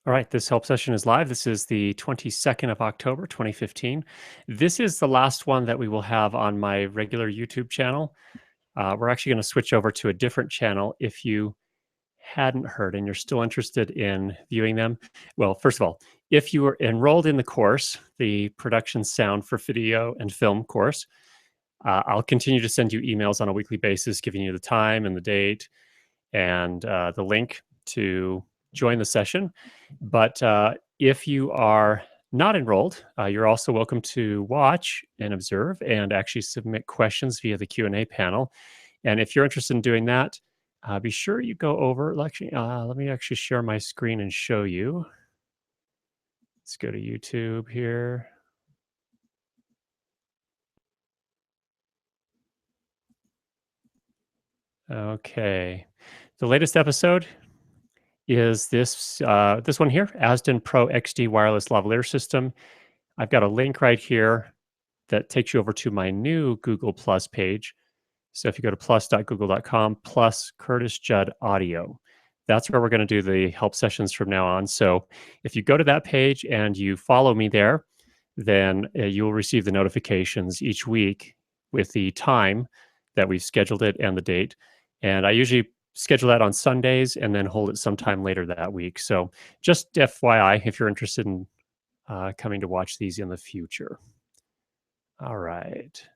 All right, this help session is live. This is the 22nd of October, 2015. This is the last one that we will have on my regular YouTube channel. We're actually going to switch over to a different channel. If you hadn't heard and you're still interested in viewing them, well, first of all, if you were enrolled in the course, the production sound for video and film course, I'll continue to send you emails on a weekly basis, giving you the time and the date and the link to join the session. But if you are not enrolled, you're also welcome to watch and observe and actually submit questions via the Q&A panel. And if you're interested in doing that, be sure you go over. Let me actually share my screen and show you. Let's go to YouTube here. Okay. The latest episode is this one here, Asden Pro XD wireless lavalier system. I've got a link right here that takes you over to my new Google Plus page. So if you go to plus.google.com plus Curtis Judd Audio, that's where we're going to do the help sessions from now on. So if you go to that page and you follow me there, then you'll receive the notifications each week with the time that we've scheduled it and the date. And I usually schedule that on Sundays and then hold it sometime later that week. So just FYI, if you're interested in coming to watch these in the future. All right.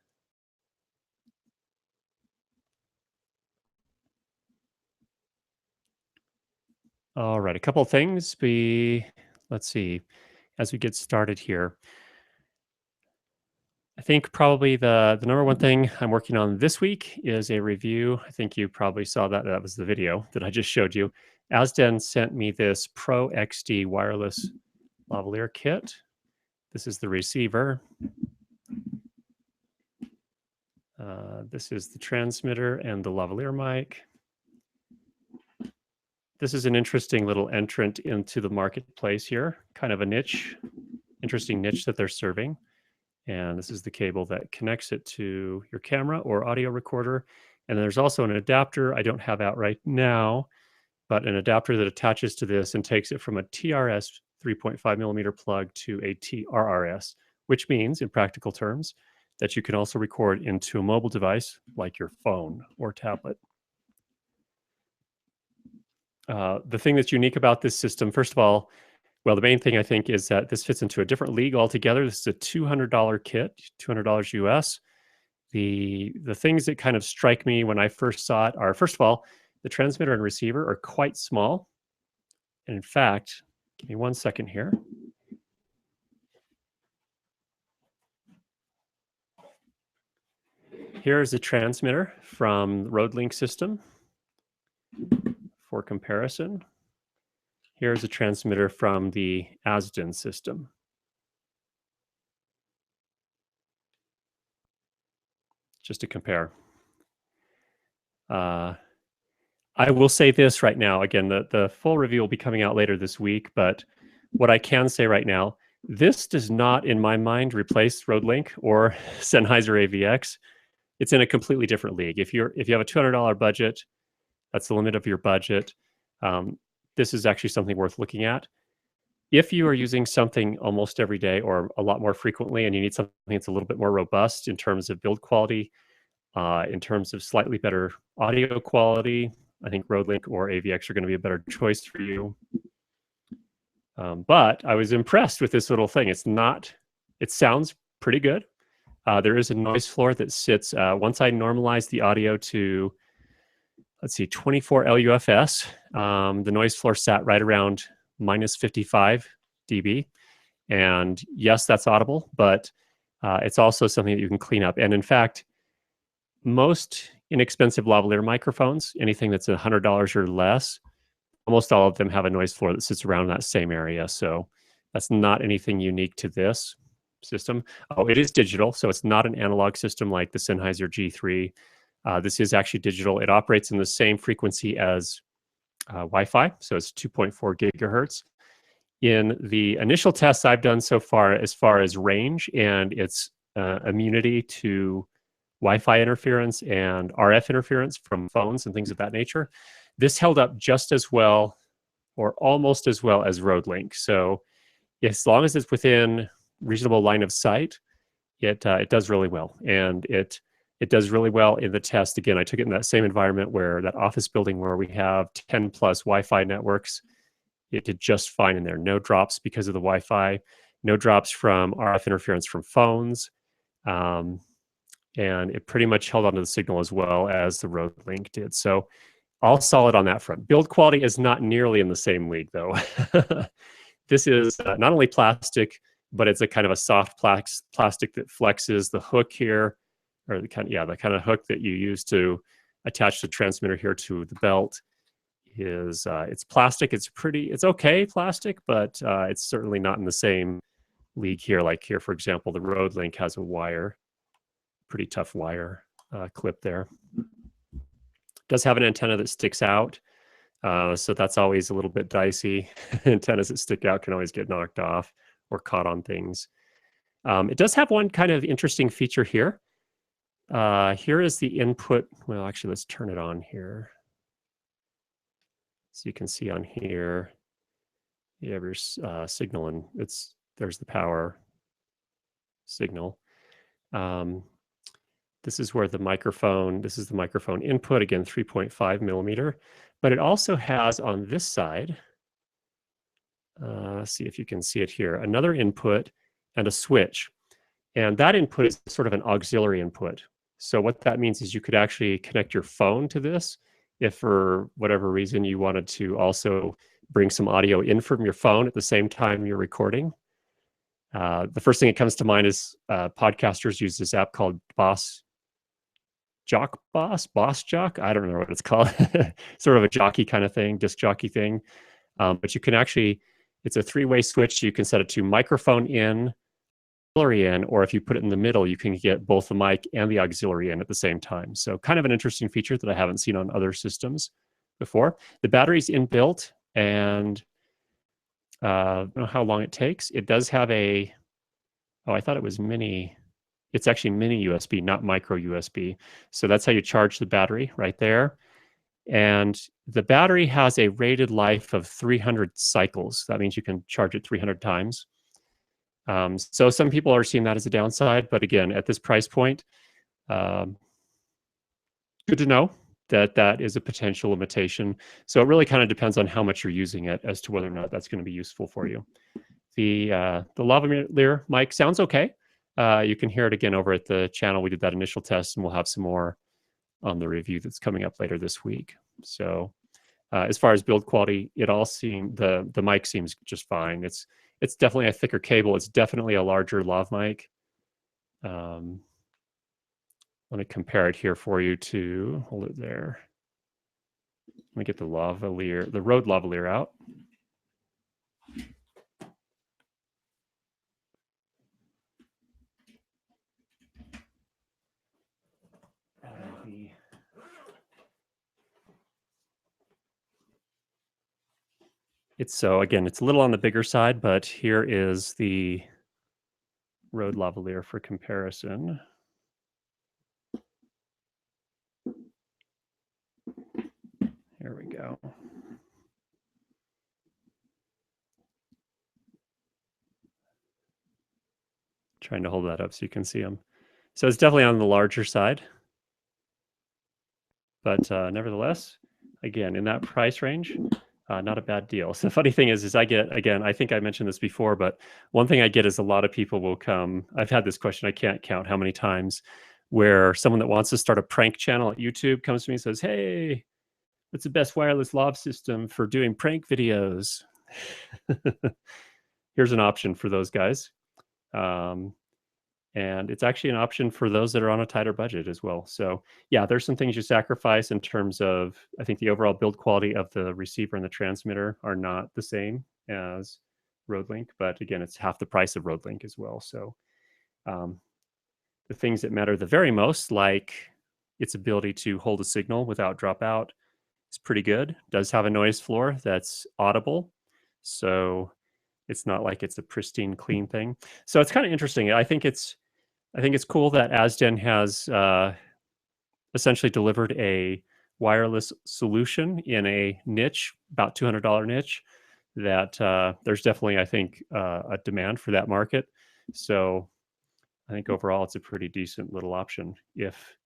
All right, a couple of things. Let's see, as we get started here. I think probably the number one thing I'm working on this week is a review. I think you probably saw that. That was the video that I just showed you. Asden sent me this Pro XD wireless lavalier kit. This is the receiver. This is the transmitter and the lavalier mic. This is an interesting little entrant into the marketplace here, kind of a niche, interesting niche that they're serving. And this is the cable that connects it to your camera or audio recorder. And there's also an adapter I don't have out right now, but an adapter that attaches to this and takes it from a TRS 3.5 millimeter plug to a TRRS, which means in practical terms that you can also record into a mobile device like your phone or tablet. The thing that's unique about this system, first of all, well, the main thing I think is that this fits into a different league altogether. This is a $200 kit, $200 US. The things that kind of strike me when I first saw it are, first of all, the transmitter and receiver are quite small. And in fact, give me 1 second here. Here's a transmitter from the Roadlink system for comparison. Here's a transmitter from the Asden system. Just to compare. I will say this right now. Again, the full review will be coming out later this week, but what I can say right now, this does not, in my mind, replace Roadlink or Sennheiser AVX. It's in a completely different league. If you have a $200 budget, that's the limit of your budget. This is actually something worth looking at. If you are using something almost every day or a lot more frequently and you need something that's a little bit more robust in terms of build quality, in terms of slightly better audio quality, I think Roadlink or AVX are going to be a better choice for you. But I was impressed with this little thing. It sounds pretty good. There is a noise floor that sits, once I normalize the audio to, let's see, 24 LUFS, the noise floor sat right around minus 55 dB. And yes, that's audible, but it's also something that you can clean up. And in fact, most inexpensive lavalier microphones, anything that's $100 or less, almost all of them have a noise floor that sits around that same area. So that's not anything unique to this system. Oh, it is digital, so it's not an analog system like the Sennheiser G3. This is actually digital. It operates in the same frequency as Wi-Fi, so it's 2.4 gigahertz. In the initial tests I've done so far as range and its immunity to Wi-Fi interference and RF interference from phones and things of that nature, this held up just as well or almost as well as RoadLink. So as long as it's within reasonable line of sight, it does really well. And it does really well in the test. Again, I took it in that same environment where that office building where we have 10 plus Wi-Fi networks. It did just fine in there. No drops because of the Wi-Fi, no drops from RF interference from phones. And it pretty much held onto the signal as well as the RoadLink did. So all solid on that front. Build quality is not nearly in the same league though. This is not only plastic, but it's a kind of a soft plastic that flexes. The hook here, or the kind of hook that you use to attach the transmitter here to the belt is it's plastic. It's okay plastic, but it's certainly not in the same league here. Like here, for example, the RoadLink has a wire, pretty tough wire clip there. Does have an antenna that sticks out. So that's always a little bit dicey. Antennas that stick out can always get knocked off or caught on things. It does have one kind of interesting feature here. Here is the input. Well, actually, let's turn it on here. So you can see on here, you have your signal, and there's the power signal. This is where the microphone, this is the microphone input, again, 3.5 millimeter. But it also has on this side, see if you can see it here, another input and a switch. And that input is sort of an auxiliary input. So what that means is you could actually connect your phone to this if for whatever reason you wanted to also bring some audio in from your phone at the same time you're recording. The first thing that comes to mind is podcasters use this app called Boss Jock. I don't know what it's called. Sort of a jockey kind of thing, disc jockey thing. But you can actually, it's a three-way switch. You can set it to microphone in, auxiliary in, or if you put it in the middle, you can get both the mic and the auxiliary in at the same time. So kind of an interesting feature that I haven't seen on other systems before. The battery's inbuilt, and I don't know how long it takes. It does have a, oh, I thought it was mini. It's actually mini USB, not micro USB. So that's how you charge the battery right there. And the battery has a rated life of 300 cycles. That means you can charge it 300 times. So some people are seeing that as a downside, but again, at this price point, good to know that that is a potential limitation. So it really kind of depends on how much you're using it as to whether or not that's going to be useful for you. The lavalier mic sounds okay. You can hear it again over at the channel. We did that initial test, and we'll have some more on the review that's coming up later this week. So as far as build quality, it all seemed, the mic seems just fine. It's definitely a thicker cable. It's definitely a larger lav mic. Let me compare it here for you to, hold it there. Let me get the lavalier, the Rode lavalier out. So again, it's a little on the bigger side, but here is the Rode lavalier for comparison. Here we go. Trying to hold that up so you can see them. So it's definitely on the larger side, but nevertheless, again, in that price range, not a bad deal. So the funny thing is I get, again, I think I mentioned this before, but one thing I get is a lot of people will come. I've had this question, I can't count how many times, where someone that wants to start a prank channel at YouTube comes to me and says, hey, what's the best wireless lav system for doing prank videos? Here's an option for those guys. And it's actually an option for those that are on a tighter budget as well. So yeah, there's some things you sacrifice in terms of, I think the overall build quality of the receiver and the transmitter are not the same as RoadLink, but again, it's half the price of RoadLink as well. So the things that matter the very most, like its ability to hold a signal without dropout, is pretty good. Does have a noise floor that's audible. So it's not like it's a pristine, clean thing. So it's kind of interesting. I think it's cool that Asden has essentially delivered a wireless solution in a niche, about $200 niche, that there's definitely, I think, a demand for that market. So I think overall it's a pretty decent little option if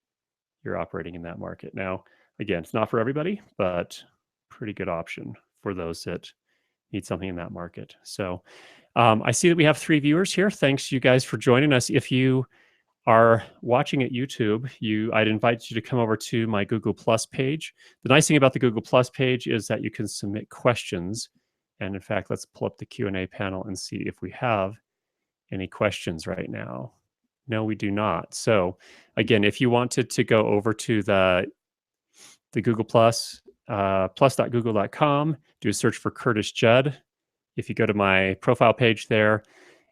you're operating in that market. Now, again, it's not for everybody, but pretty good option for those that need something in that market. So I see that we have 3 viewers here. Thanks you guys for joining us. If you are watching at YouTube, I'd invite you to come over to my Google Plus page. The nice thing about the Google Plus page is that you can submit questions. And in fact, let's pull up the Q&A panel and see if we have any questions right now. No, we do not. So again, if you wanted to go over to the Google Plus, plus.google.com, do a search for Curtis Judd. If you go to my profile page there,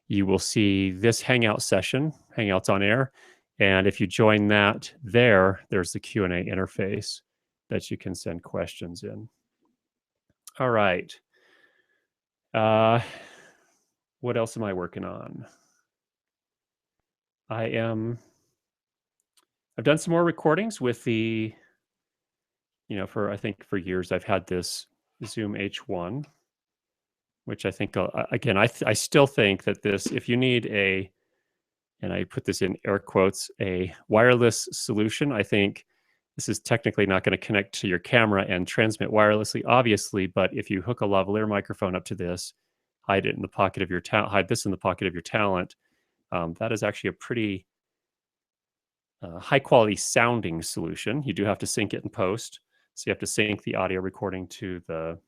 you will see this Hangout session, Hangouts on Air. And if you join that there's the Q&A interface that you can send questions in. All right. What else am I working on? I've done some more recordings with the, I think for years I've had this Zoom H1, which I think, again, I still think that this, if you need and I put this in air quotes, a wireless solution, I think this is technically not going to connect to your camera and transmit wirelessly, obviously, but if you hook a lavalier microphone up to this, hide it in the pocket of your hide this in the pocket of your talent, that is actually a pretty high quality sounding solution. You do have to sync it in post. So you have to sync the audio recording to the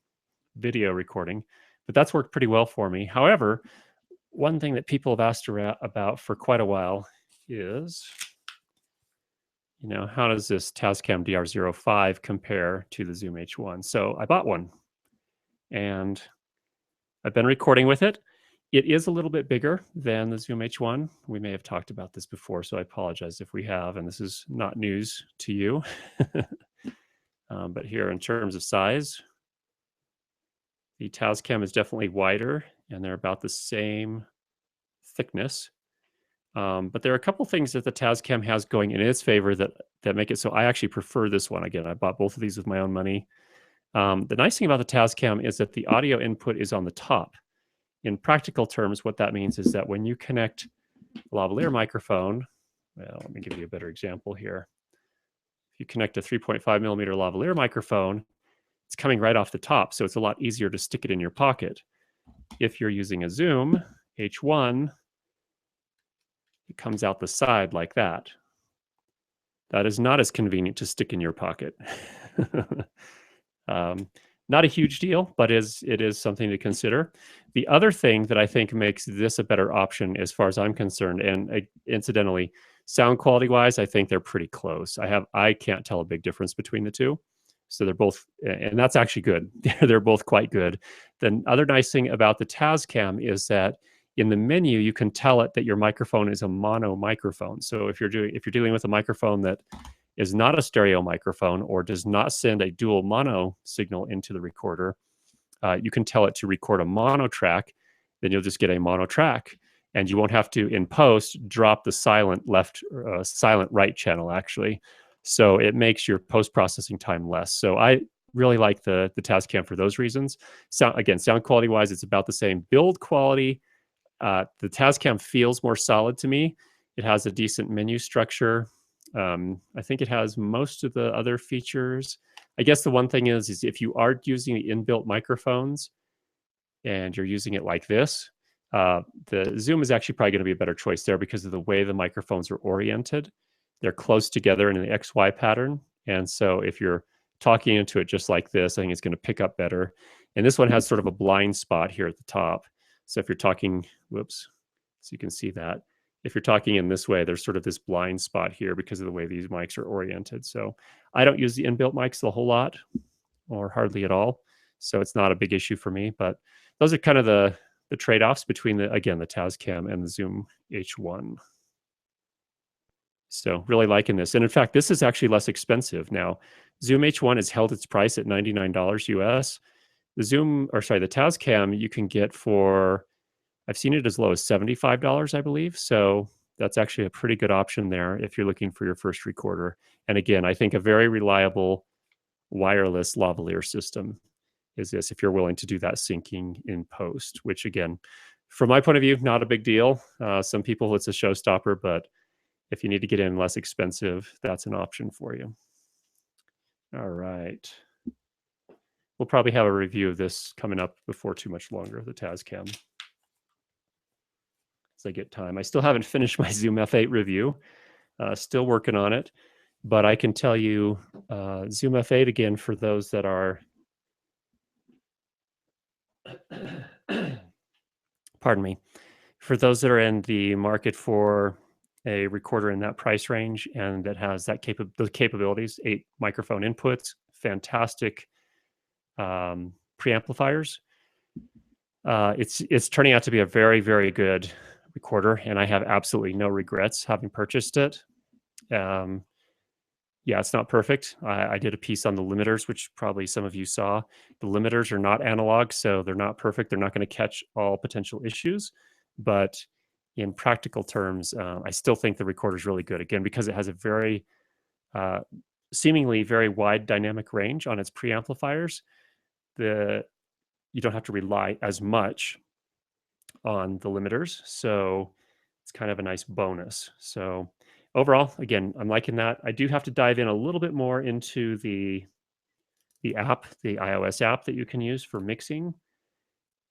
video recording, but that's worked pretty well for me. However, one thing that people have asked about for quite a while is, how does this Tascam DR05 compare to the Zoom H1? So I bought one and I've been recording with it. It is a little bit bigger than the Zoom H1. We may have talked about this before, so I apologize if we have, and this is not news to you. But here in terms of size, the Tascam is definitely wider and they're about the same thickness. But there are a couple things that the Tascam has going in its favor that make it so I actually prefer this one. Again, I bought both of these with my own money. The nice thing about the Tascam is that the audio input is on the top. In practical terms, what that means is that when you connect a lavalier microphone, well, let me give you a better example here. If you connect a 3.5 millimeter lavalier microphone, it's coming right off the top, so it's a lot easier to stick it in your pocket. If you're using a Zoom H1, it comes out the side like that. That is not as convenient to stick in your pocket. Not a huge deal, but it is something to consider. The other thing that I think makes this a better option as far as I'm concerned, and incidentally, sound quality wise, I think they're pretty close. I can't tell a big difference between the two. So they're both, and that's actually good. They're both quite good. The other nice thing about the Tascam is that in the menu, you can tell it that your microphone is a mono microphone. So if you're dealing with a microphone that is not a stereo microphone or does not send a dual mono signal into the recorder, you can tell it to record a mono track, then you'll just get a mono track. And you won't have to, in post, drop the silent right channel, actually. So it makes your post-processing time less. So I really like the Tascam for those reasons. Sound quality-wise, it's about the same. Build quality, the Tascam feels more solid to me. It has a decent menu structure. I think it has most of the other features. I guess the one thing is if you are using the inbuilt microphones and you're using it like this, the Zoom is actually probably going to be a better choice there because of the way the microphones are oriented. They're close together in the XY pattern. And so if you're talking into it just like this, I think it's going to pick up better. And this one has sort of a blind spot here at the top. So if you're talking, whoops, so you can see that. If you're talking in this way, there's sort of this blind spot here because of the way these mics are oriented. So I don't use the inbuilt mics a whole lot or hardly at all. So it's not a big issue for me, but those are kind of the trade-offs between the Tascam and the Zoom H1. So really liking this. And in fact, this is actually less expensive. Now, Zoom H1 has held its price at $99 US. The Tascam you can get for, I've seen it as low as $75, I believe. So that's actually a pretty good option there if you're looking for your first recorder. And again, I think a very reliable wireless lavalier system is this, if you're willing to do that syncing in post, which again, from my point of view, not a big deal. Some people, it's a showstopper, but if you need to get in less expensive, that's an option for you. All right. We'll probably have a review of this coming up before too much longer, the Tascam, as I get time. I still haven't finished my Zoom F8 review, still working on it, but I can tell you Zoom F8, again, for those that are, pardon me, for those that are in the market for a recorder in that price range and that has that the capabilities, 8 microphone inputs, fantastic preamplifiers. It's turning out to be a very, very good recorder, and I have absolutely no regrets having purchased it. Yeah, it's not perfect. I did a piece on the limiters, which probably some of you saw. The limiters are not analog, so they're not perfect. They're not going to catch all potential issues, but in practical terms, I still think the recorder is really good. Again, because it has a very seemingly very wide dynamic range on its preamplifiers. You don't have to rely as much on the limiters, so it's kind of a nice bonus. So overall, again, I'm liking that. I do have to dive in a little bit more into the app, the iOS app that you can use for mixing.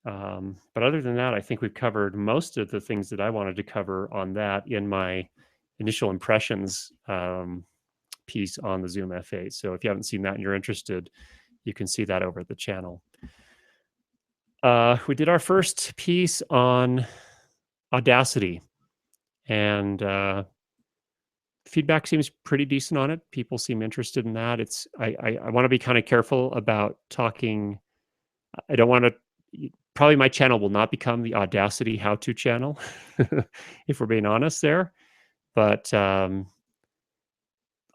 But other than that, I think we've covered most of the things that I wanted to cover on that in my initial impressions piece on the Zoom F8. So if you haven't seen that and you're interested, you can see that over at the channel. We did our first piece on Audacity, and feedback seems pretty decent on it. People seem interested in that. I want to be kind of careful about talking. I don't want to. Probably my channel will not become the Audacity how-to channel, if we're being honest there. But I'll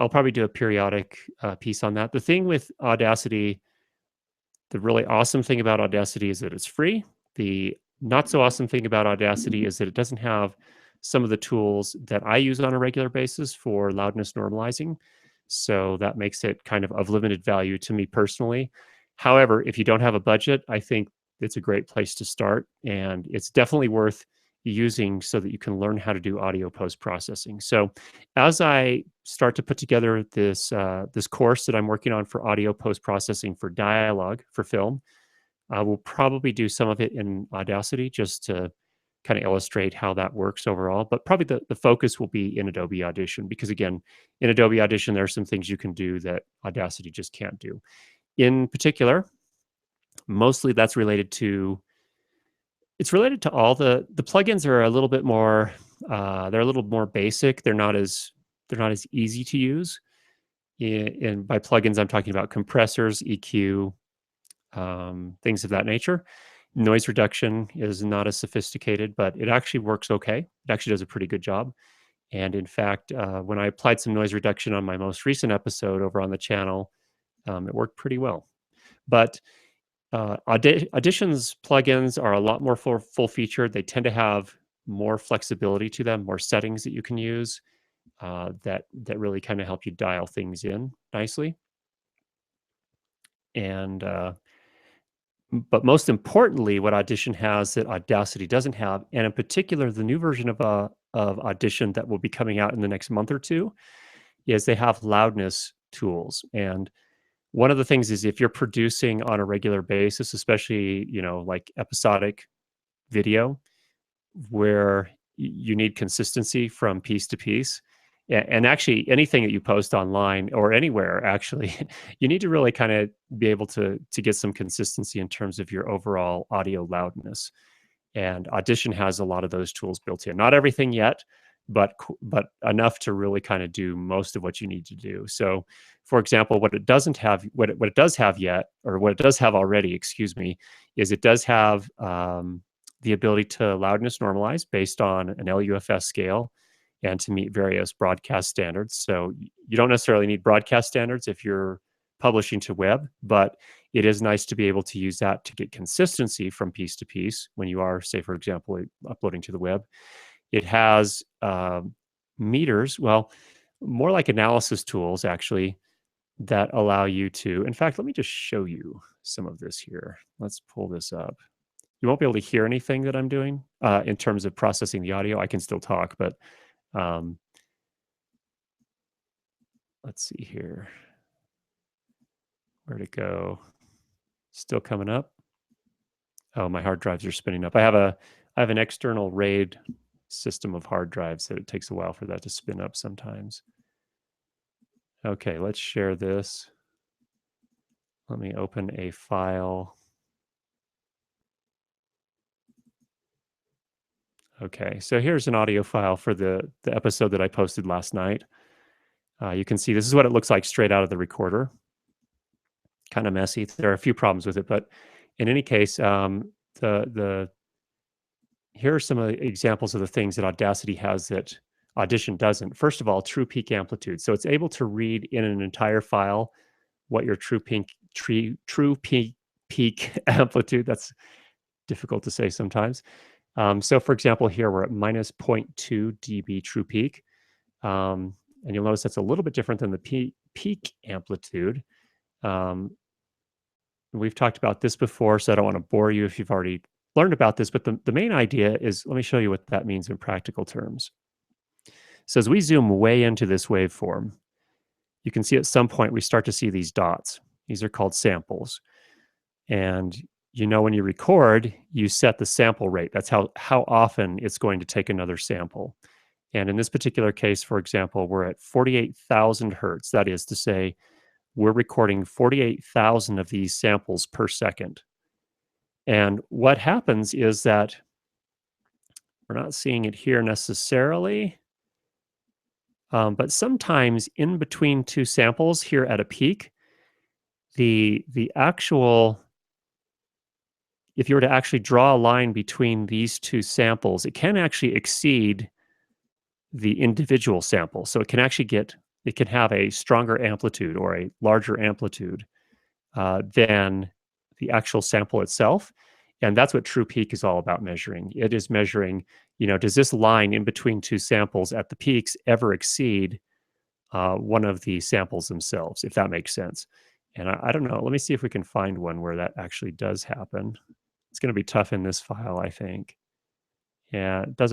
probably do a periodic piece on that. The thing with Audacity, the really awesome thing about Audacity is that it's free. The not so awesome thing about Audacity is that it doesn't have some of the tools that I use on a regular basis for loudness normalizing. So that makes it kind of limited value to me personally. However, if you don't have a budget, I think it's a great place to start, and it's definitely worth using so that you can learn how to do audio post-processing. So as I start to put together this this course that I'm working on for audio post-processing for dialogue, for film, I will probably do some of it in Audacity just to kind of illustrate how that works overall. But probably the focus will be in Adobe Audition, because again, in Adobe Audition, there are some things you can do that Audacity just can't do. In particular, mostly that's related to, it's related to all the plugins are a little bit more, they're a little more basic. They're not as easy to use. And by plugins, I'm talking about compressors, EQ, things of that nature. Noise reduction is not as sophisticated, but it actually works okay. It actually does a pretty good job. And in fact, when I applied some noise reduction on my most recent episode over on the channel, it worked pretty well. But Audition's plugins are a lot more full-featured. They tend to have more flexibility to them, more settings that you can use that really kind of help you dial things in nicely. And but most importantly, what Audition has that Audacity doesn't have, and in particular, the new version of Audition that will be coming out in the next month or two, is they have loudness tools. And one of the things is, if you're producing on a regular basis, especially, you know, like episodic video, where you need consistency from piece to piece, and actually anything that you post online or anywhere, actually, you need to really kind of be able to get some consistency in terms of your overall audio loudness. And Audition has a lot of those tools built in. Not everything yet, but enough to really kind of do most of what you need to do. So, for example, what it doesn't have, what it does have yet, or what it does have already, excuse me, is it does have the ability to loudness normalize based on an LUFS scale and to meet various broadcast standards. So you don't necessarily need broadcast standards if you're publishing to web, but it is nice to be able to use that to get consistency from piece to piece when you are, say, for example, uploading to the web. It has meters, well, more like analysis tools, actually, that allow you to, in fact, let me just show you some of this here. Let's pull this up. You won't be able to hear anything that I'm doing in terms of processing the audio. I can still talk, but let's see here. Where'd it go? Still coming up. Oh, my hard drives are spinning up. I have an external RAID system of hard drives that it takes a while for that to spin up sometimes. Okay, let's share this. Let me open a file. Okay, so here's an audio file for the episode that I posted last night. You can see this is what it looks like straight out of the recorder. Kind of messy. There are a few problems with it, but in any case, here are some of the examples of the things that Audacity has that Audition doesn't. First of all, true peak amplitude. So it's able to read in an entire file what your true peak amplitude. That's difficult to say sometimes. So for example, here we're at minus 0.2 dB true peak. And you'll notice that's a little bit different than the peak amplitude. We've talked about this before, so I don't want to bore you if you've already learned about this, but the main idea is, let me show you what that means in practical terms. So as we zoom way into this waveform, you can see at some point we start to see these dots. These are called samples. And you know, when you record, you set the sample rate. That's how often it's going to take another sample. And in this particular case, for example, we're at 48,000 hertz. That is to say, we're recording 48,000 of these samples per second. And what happens is that we're not seeing it here necessarily, but sometimes in between two samples here at a peak, the actual, if you were to actually draw a line between these two samples, it can actually exceed the individual sample. So it can actually it can have a stronger amplitude or a larger amplitude than the actual sample itself. And that's what true peak is all about measuring. It is measuring, does this line in between two samples at the peaks ever exceed one of the samples themselves, if that makes sense. And I don't know. Let me see if we can find one where that actually does happen. It's going to be tough in this file, I think. Yeah, it's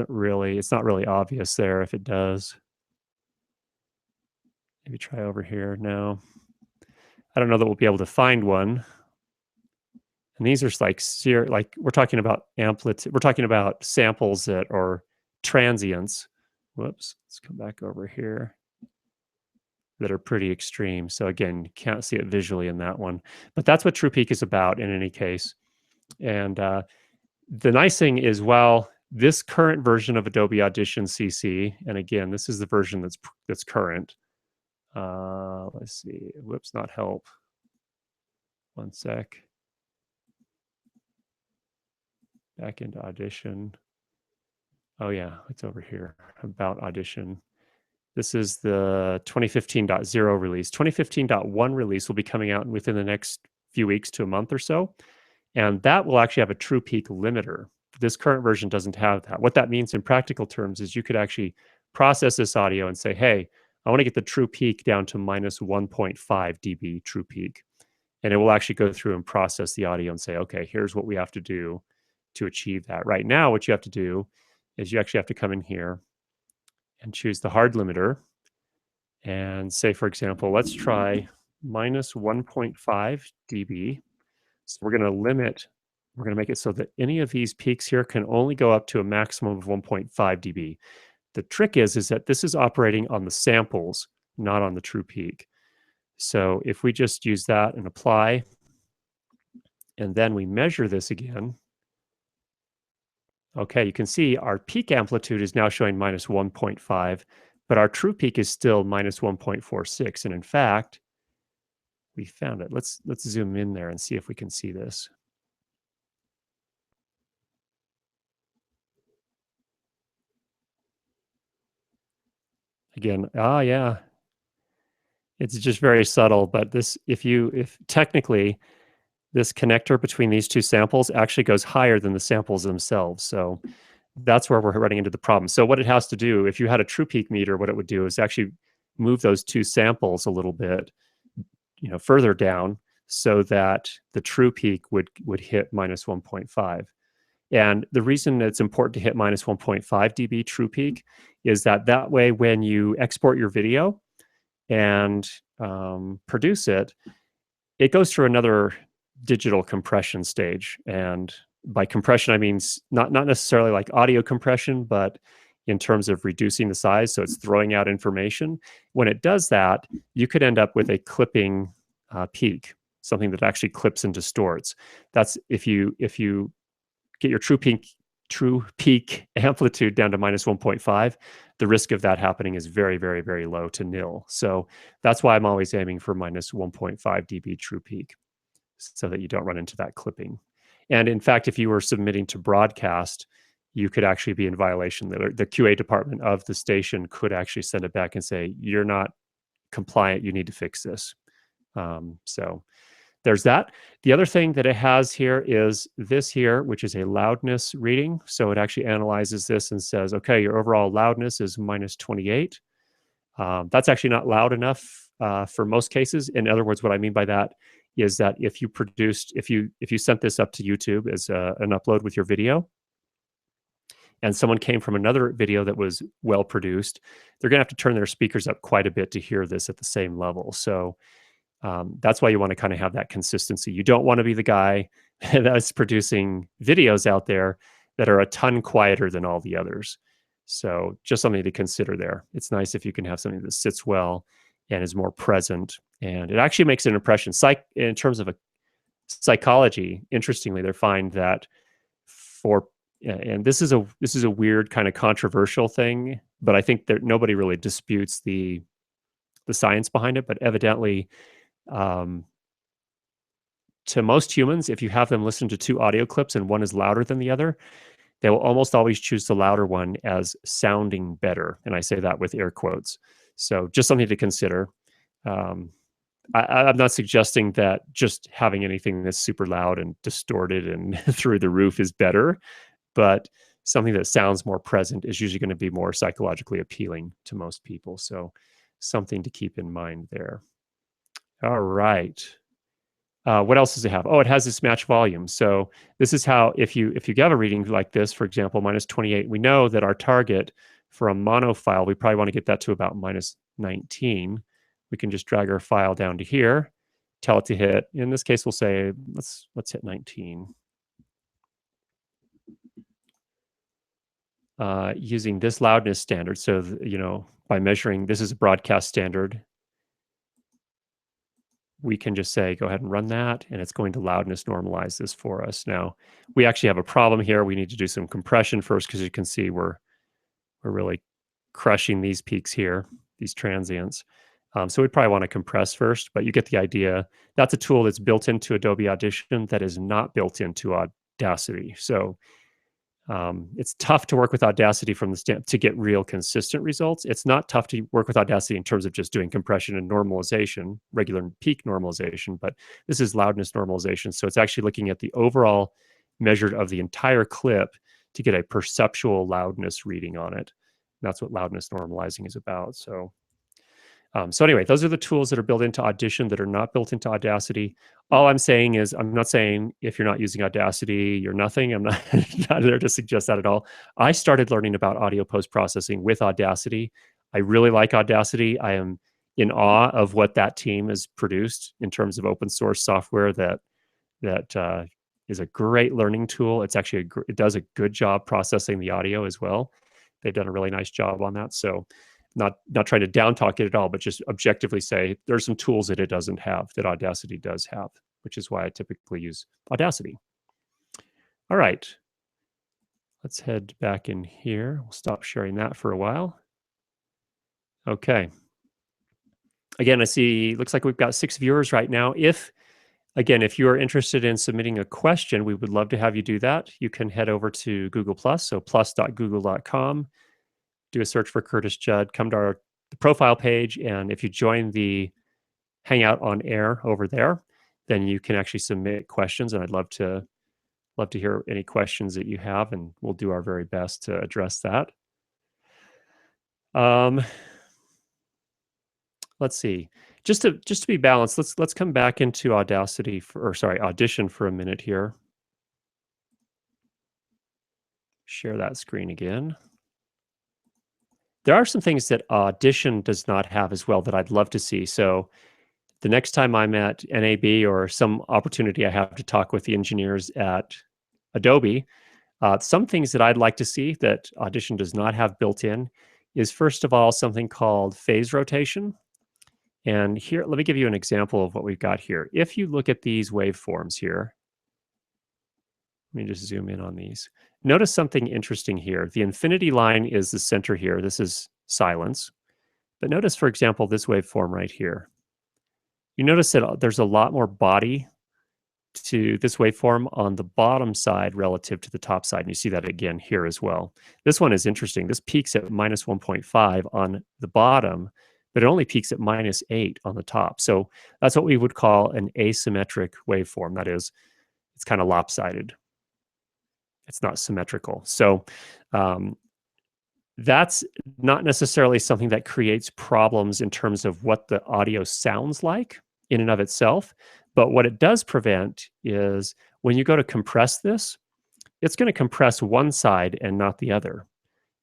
not really obvious there if it does. Maybe try over here. No. I don't know that we'll be able to find one. And these are like we're talking about amplitude. We're talking about samples that are transients. Whoops. Let's come back over here. That are pretty extreme. So again, you can't see it visually in that one. But that's what true peak is about in any case. And the nice thing is, while this current version of Adobe Audition CC, and again, this is the version that's current. Let's see. Whoops, not help. One sec. Back into Audition. Oh yeah, it's over here. About Audition. This is the 2015.0 release. 2015.1 release will be coming out within the next few weeks to a month or so. And that will actually have a true peak limiter. This current version doesn't have that. What that means in practical terms is you could actually process this audio and say, hey, I want to get the true peak down to minus 1.5 dB true peak. And it will actually go through and process the audio and say, okay, here's what we have to do to achieve that. Right now, what you have to do is you actually have to come in here and choose the hard limiter and say, for example, let's try minus 1.5 dB. So we're going to make it so that any of these peaks here can only go up to a maximum of 1.5 dB. The trick is that this is operating on the samples, not on the true peak. So if we just use that and apply, and then we measure this again, okay, you can see our peak amplitude is now showing minus 1.5, but our true peak is still minus 1.46. And in fact, we found it. Let's zoom in there and see if we can see this. Again, yeah. It's just very subtle, but if technically this connector between these two samples actually goes higher than the samples themselves. So that's where we're running into the problem. So what it has to do, if you had a true peak meter, what it would do is actually move those two samples a little bit further down so that the true peak would hit minus 1.5. And the reason it's important to hit minus 1.5 dB true peak is that way when you export your video and produce it, it goes through another digital compression stage. And by compression, I mean not necessarily like audio compression, but in terms of reducing the size. So it's throwing out information. When it does that, you could end up with a clipping peak, something that actually clips and distorts. That's if you get your true peak amplitude down to minus 1.5, the risk of that happening is very, very, very low to nil. So that's why I'm always aiming for minus 1.5 dB true peak so that you don't run into that clipping. And in fact, if you were submitting to broadcast, you could actually be in violation. The QA department of the station could actually send it back and say, you're not compliant, you need to fix this. So there's that. The other thing that it has here is this here, which is a loudness reading. So it actually analyzes this and says, okay, your overall loudness is minus 28. That's actually not loud enough for most cases. In other words, what I mean by that is that if you sent this up to YouTube as an upload with your video, and someone came from another video that was well produced, they're going to have to turn their speakers up quite a bit to hear this at the same level. So that's why you want to kind of have that consistency. You don't want to be the guy that's producing videos out there that are a ton quieter than all the others. So just something to consider there. It's nice if you can have something that sits well and is more present, and it actually makes an impression. In terms of a psychology, interestingly, they find that and this is a weird kind of controversial thing, but I think that nobody really disputes the science behind it. But evidently, to most humans, if you have them listen to two audio clips and one is louder than the other, they will almost always choose the louder one as sounding better. And I say that with air quotes. So just something to consider. I'm not suggesting that just having anything that's super loud and distorted and through the roof is better, but something that sounds more present is usually going to be more psychologically appealing to most people. So something to keep in mind there. All right. What else does it have? Oh, it has this match volume. So this is how, if you have a reading like this, for example, minus 28, we know that our target for a mono file, we probably want to get that to about minus 19. We can just drag our file down to here, tell it to hit. In this case, we'll say, let's hit 19. Using this loudness standard. So, by measuring, this is a broadcast standard, we can just say, go ahead and run that, and it's going to loudness normalize this for us. Now, we actually have a problem here. We need to do some compression first, because you can see we're really crushing these peaks here, these transients. So we'd probably want to compress first, but you get the idea. That's a tool that's built into Adobe Audition that is not built into Audacity. So it's tough to work with Audacity to get real consistent results. It's not tough to work with Audacity in terms of just doing compression and normalization, regular peak normalization, but this is loudness normalization. So it's actually looking at the overall measure of the entire clip to get a perceptual loudness reading on it. And that's what loudness normalizing is about. So anyway, those are the tools that are built into Audition that are not built into Audacity. All I'm saying is, I'm not saying if you're not using Audacity, you're nothing. I'm not, not there to suggest that at all. I started learning about audio post-processing with Audacity. I really like Audacity. I am in awe of what that team has produced in terms of open source software that is a great learning tool. It's actually, it does a good job processing the audio as well. They've done a really nice job on that. So not trying to down talk it at all, but just objectively say there's some tools that it doesn't have that Audacity does have, which is why I typically use Audacity. All right, let's head back in here. We'll stop sharing that for a while. Okay. Again, I see, looks like we've got 6 viewers right now. If you are interested in submitting a question, we would love to have you do that. You can head over to Google+, so plus.google.com. Do a search for Curtis Judd, come to the profile page, and if you join the Hangout on Air over there, then you can actually submit questions, and I'd love to hear any questions that you have, and we'll do our very best to address that. Let's see. just to be balanced, let's come back into Audacity for, or sorry, Audition for a minute here. Share that screen again. There are some things that Audition does not have as well that I'd love to see. So the next time I'm at NAB or some opportunity I have to talk with the engineers at Adobe, some things that I'd like to see that Audition does not have built in is, first of all, something called phase rotation. And here, let me give you an example of what we've got here. If you look at these waveforms here, let me just zoom in on these. Notice something interesting here. The infinity line is the center here. This is silence. But notice, for example, this waveform right here. You notice that there's a lot more body to this waveform on the bottom side relative to the top side. And you see that again here as well. This one is interesting. This peaks at minus 1.5 on the bottom, but it only peaks at minus 8 on the top. So that's what we would call an asymmetric waveform. That is, it's kind of lopsided. It's not symmetrical. So that's not necessarily something that creates problems in terms of what the audio sounds like in and of itself. But what it does prevent is when you go to compress this, it's going to compress one side and not the other.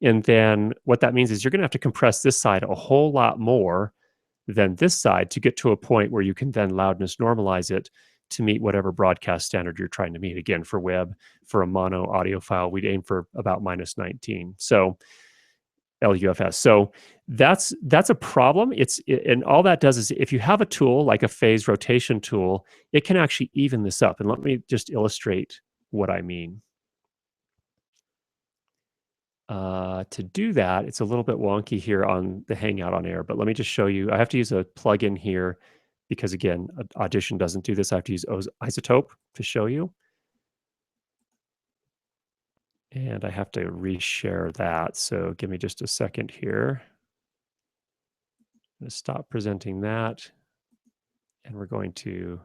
And then what that means is you're going to have to compress this side a whole lot more than this side to get to a point where you can then loudness normalize it to meet whatever broadcast standard you're trying to meet. Again, for web, for a mono audio file, we'd aim for about minus 19. So LUFS. So that's a problem. And all that does is if you have a tool like a phase rotation tool, it can actually even this up. And let me just illustrate what I mean. To do that, it's a little bit wonky here on the Hangout on Air, but let me just show you. I have to use a plugin here because, again, Audition doesn't do this. I have to use Izotope to show you. And I have to reshare that. So give me just a second here. I'm going to stop presenting that. And we're going to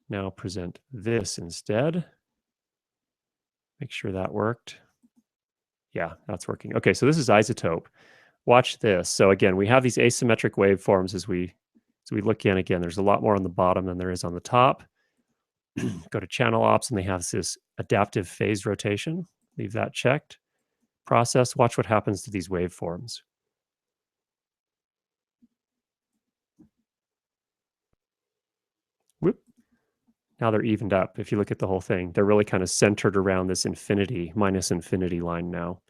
now present this instead. Make sure that worked. Yeah, that's working. Okay, so this is Izotope. Watch this. So again, we have these asymmetric waveforms as we look in. Again, there's a lot more on the bottom than there is on the top. Go to channel ops and they have this adaptive phase rotation. Leave that checked. Process, watch what happens to these waveforms. Whoop. Now they're evened up. If you look at the whole thing, they're really kind of centered around this infinity, minus infinity line now.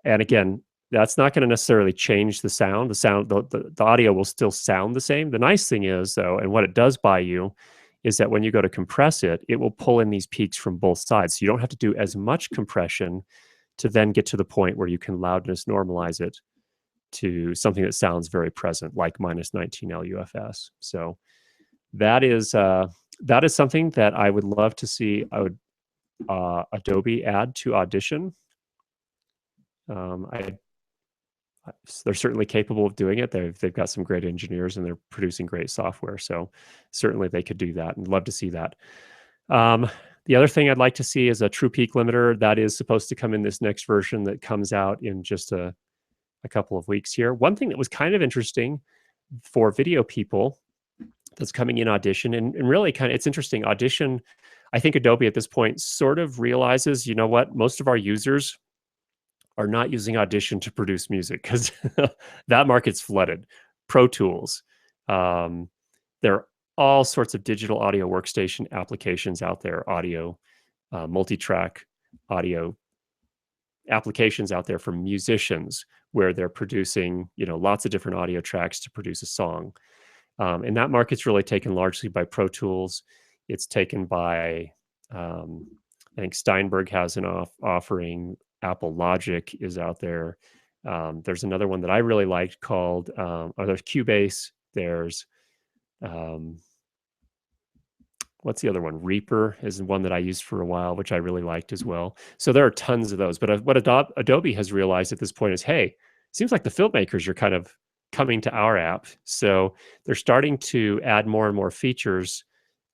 And again, that's not going to necessarily change the sound. The audio will still sound the same. The nice thing is, though, and what it does by you, is that when you go to compress it, it will pull in these peaks from both sides. So you don't have to do as much compression to then get to the point where you can loudness normalize it to something that sounds very present, like minus 19 LUFS. So that is something that I would love to see. I would Adobe add to Audition. They're certainly capable of doing it. They've got some great engineers and they're producing great software. So certainly they could do that and love to see that. The other thing I'd like to see is a true peak limiter. That is supposed to come in this next version that comes out in just a couple of weeks here. One thing that was kind of interesting for video people that's coming in Audition, and really kind of, it's interesting, Audition, I think Adobe at this point sort of realizes, you know what, most of our users are not using Audition to produce music because that market's flooded. Pro Tools. There are all sorts of digital audio workstation applications out there, audio, multi-track audio applications out there for musicians where they're producing, lots of different audio tracks to produce a song. And that market's really taken largely by Pro Tools. It's taken by, I think Steinberg has an offering. Apple Logic is out there. There's another one that I really liked called, there's Cubase. There's, what's the other one? Reaper is one that I used for a while, which I really liked as well. So there are tons of those. But what Adobe has realized at this point is, hey, seems like the filmmakers are kind of coming to our app. So they're starting to add more and more features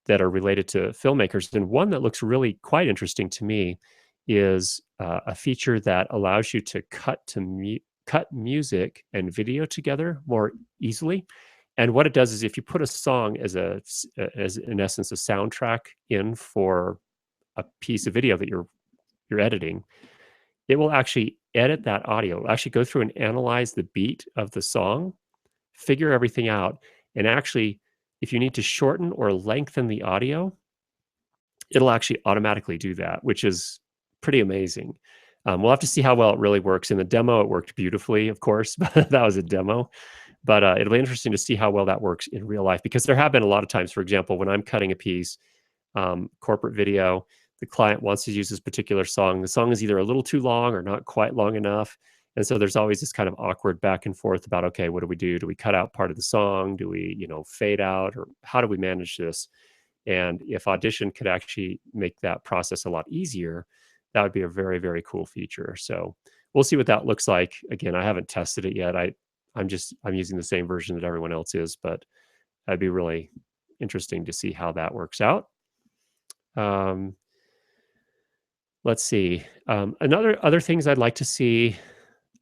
that are related to filmmakers. And one that looks really quite interesting to me is a feature that allows you to cut music and video together more easily. And what it does is if you put a song as in essence a soundtrack in for a piece of video that you're editing, it will actually edit that audio. It'll actually go through and analyze the beat of the song, figure everything out, and actually, if you need to shorten or lengthen the audio, it'll actually automatically do that, which is pretty amazing. We'll have to see how well it really works. In the demo, it worked beautifully, of course, but that was a demo. But it'll be interesting to see how well that works in real life because there have been a lot of times, for example, when I'm cutting a piece, corporate video, the client wants to use this particular song. The song is either a little too long or not quite long enough. And so there's always this kind of awkward back and forth about, okay, what do we do? Do we cut out part of the song? Do we, fade out? Or how do we manage this? And if Audition could actually make that process a lot easier, that would be a very, very cool feature. So we'll see what that looks like. Again, I haven't tested it yet. I'm using the same version that everyone else is, but that'd be really interesting to see how that works out. Um, let's see. Other things I'd like to see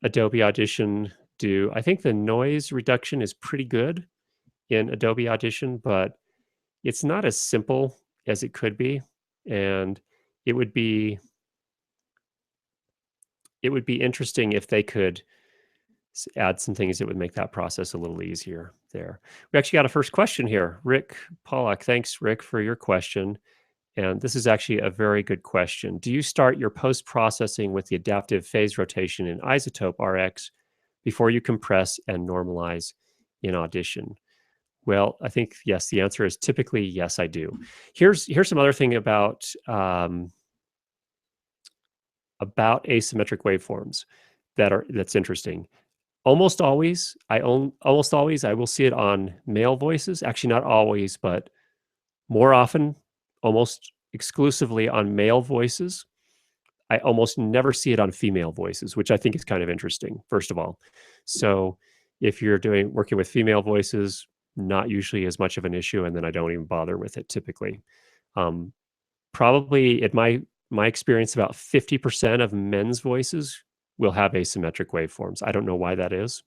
Adobe Audition do. I think the noise reduction is pretty good in Adobe Audition, but it's not as simple as it could be, and it would be interesting if they could add some things that would make that process a little easier there. We actually got a first question here. Rick Pollack. Thanks, Rick, for your question. And this is actually a very good question. Do you start your post-processing with the adaptive phase rotation in Izotope RX before you compress and normalize in Audition? Well, I think, yes, the answer is typically yes, I do. Here's some other thing about asymmetric waveforms that's interesting. Almost always I will see it on male voices. Actually, not always, but more often, almost exclusively on male voices. I almost never see it on female voices, which I think is kind of interesting, first of all. So if you're working with female voices, not usually as much of an issue, and then I don't even bother with it typically. Probably in my experience, about 50% of men's voices will have asymmetric waveforms. I don't know why that is.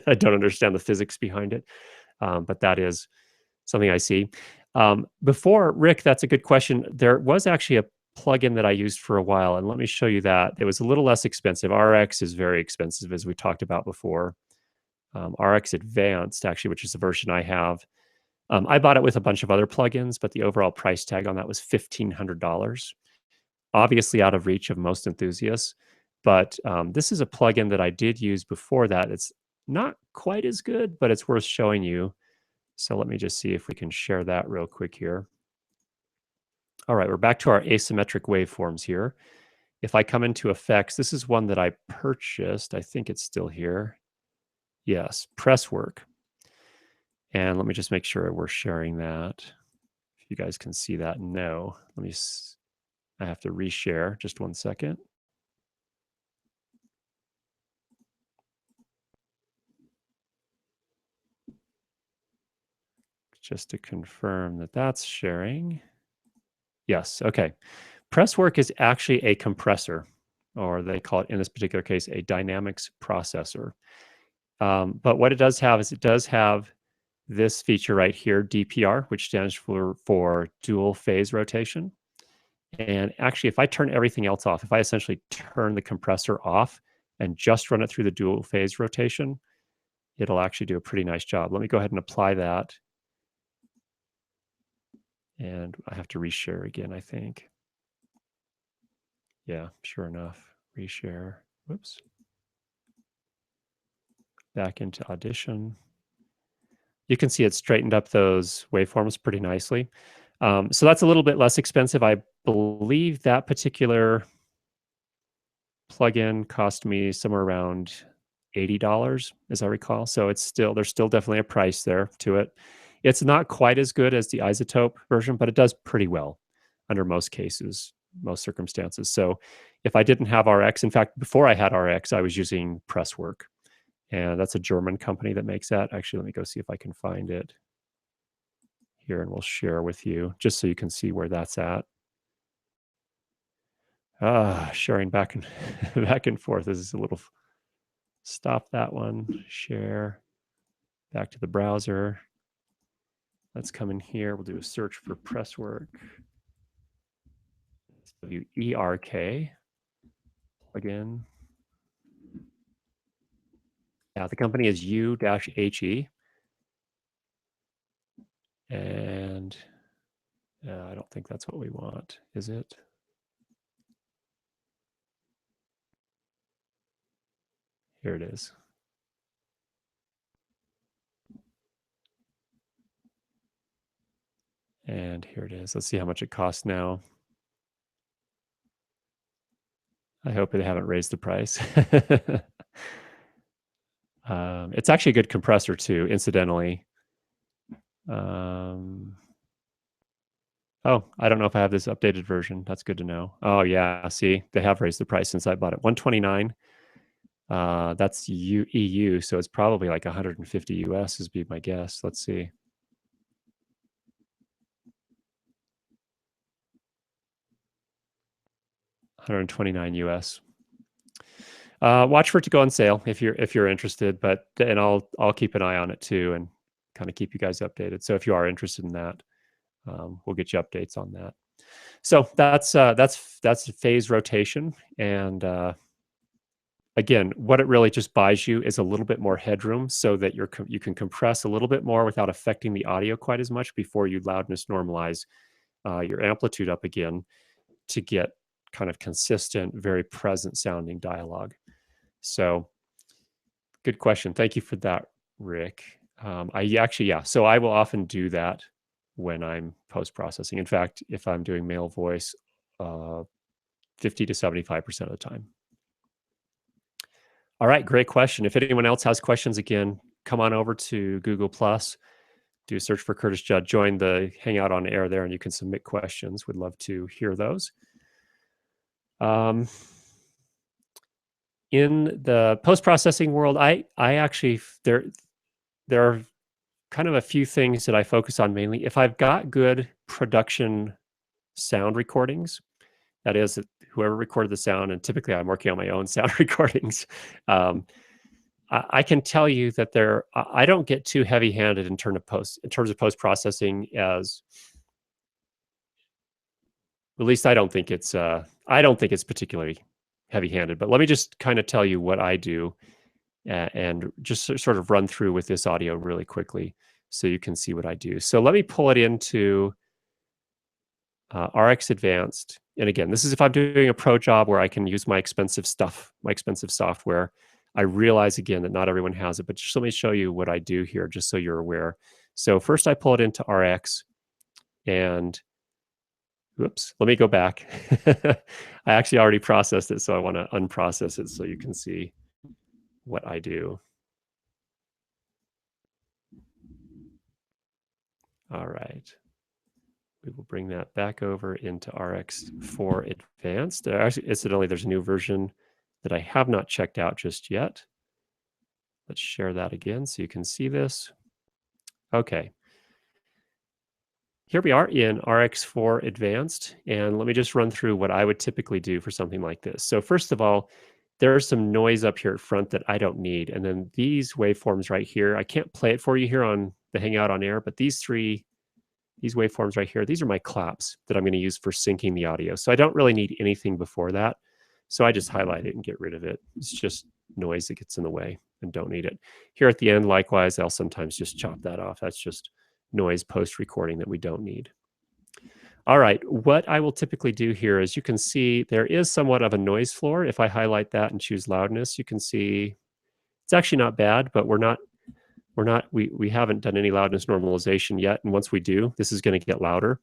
I don't understand the physics behind it, but that is something I see. Before, Rick, that's a good question. There was actually a plugin that I used for a while, and let me show you that. It was a little less expensive. RX is very expensive, as we talked about before. RX Advanced, actually, which is the version I have. I bought it with a bunch of other plugins, but the overall price tag on that was $1,500. Obviously out of reach of most enthusiasts, but this is a plugin that I did use before that. It's not quite as good, but it's worth showing you. So let me just see if we can share that real quick here. All right, we're back to our asymmetric waveforms here. If I come into effects, this is one that I purchased. I think it's still here. Yes, Presswork. And let me just make sure we're sharing that. If you guys can see that, no. I have to reshare. Just one second. Just to confirm that that's sharing. Yes, okay. Presswork is actually a compressor, or they call it, in this particular case, a dynamics processor. But what it does have is it does have this feature right here, DPR, which stands for dual phase rotation. And actually, if I turn everything else off, if I essentially turn the compressor off and just run it through the dual phase rotation, it'll actually do a pretty nice job. Let me go ahead and apply that. And I have to reshare again, I think. Yeah, sure enough, reshare. Whoops. Back into Audition. You can see it straightened up those waveforms pretty nicely. So that's a little bit less expensive. I believe that particular plugin cost me somewhere around $80, as I recall. So there's still definitely a price there to it. It's not quite as good as the Izotope version, but it does pretty well under most cases, most circumstances. So if I didn't have RX, in fact, before I had RX, I was using Presswork. And that's a German company that makes that. Actually, let me go see if I can find it here, and we'll share with you just so you can see where that's at. Sharing back and back and forth. This is a little, stop that one, share. Back to the browser. Let's come in here. We'll do a search for Presswork. ERK again. Yeah, the company is U-HE. And I don't think that's what we want, is it? Here it is. And here it is. Let's see how much it costs now. I hope they haven't raised the price. It's actually a good compressor too, incidentally. Oh, I don't know if I have this updated version. That's good to know. Oh yeah, see, they have raised the price since I bought it. 129. That's EU, so it's probably like 150 US is be my guess. Let's see. $129 US. Watch for it to go on sale if you're interested, and I'll keep an eye on it too and kind of keep you guys updated. So if you are interested in that, we'll get you updates on that. So that's phase rotation, and again, what it really just buys you is a little bit more headroom so that you can compress a little bit more without affecting the audio quite as much before you loudness normalize your amplitude up again to get kind of consistent, very present sounding dialogue. So good question. Thank you for that, Rick. So I will often do that when I'm post-processing. In fact, if I'm doing male voice, 50 to 75% of the time. All right, great question. If anyone else has questions, again, come on over to Google+, do a search for Curtis Judd, join the Hangout on Air there, and you can submit questions. We'd love to hear those. In the post-processing world, I actually, there are kind of a few things that I focus on mainly. If I've got good production sound recordings, that is, whoever recorded the sound, and typically I'm working on my own sound recordings, I can tell you that I don't get too heavy-handed in terms of post-processing, as at least I don't think it's particularly heavy-handed. But let me just kind of tell you what I do, and just sort of run through with this audio really quickly so you can see what I do. So let me pull it into RX Advanced. And again, this is if I'm doing a pro job where I can use my expensive stuff, my expensive software. I realize again that not everyone has it, but just let me show you what I do here just so you're aware. So first I pull it into RX, and whoops, let me go back. I actually already processed it, so I want to unprocess it so you can see what I do. All right. We will bring that back over into RX4 Advanced. Actually, incidentally, there's a new version that I have not checked out just yet. Let's share that again so you can see this. Okay. Here we are in RX4 Advanced, and let me just run through what I would typically do for something like this. So first of all, there's some noise up here at front that I don't need. And then these waveforms right here, I can't play it for you here on the Hangout on Air, but these waveforms right here, these are my claps that I'm going to use for syncing the audio. So I don't really need anything before that. So I just highlight it and get rid of it. It's just noise that gets in the way and don't need it. Here at the end, likewise, I'll sometimes just chop that off. That's just noise post-recording that we don't need. All right, what I will typically do here is you can see there is somewhat of a noise floor. If I highlight that and choose loudness, you can see it's actually not bad, but we haven't done any loudness normalization yet. And once we do, this is going to get louder.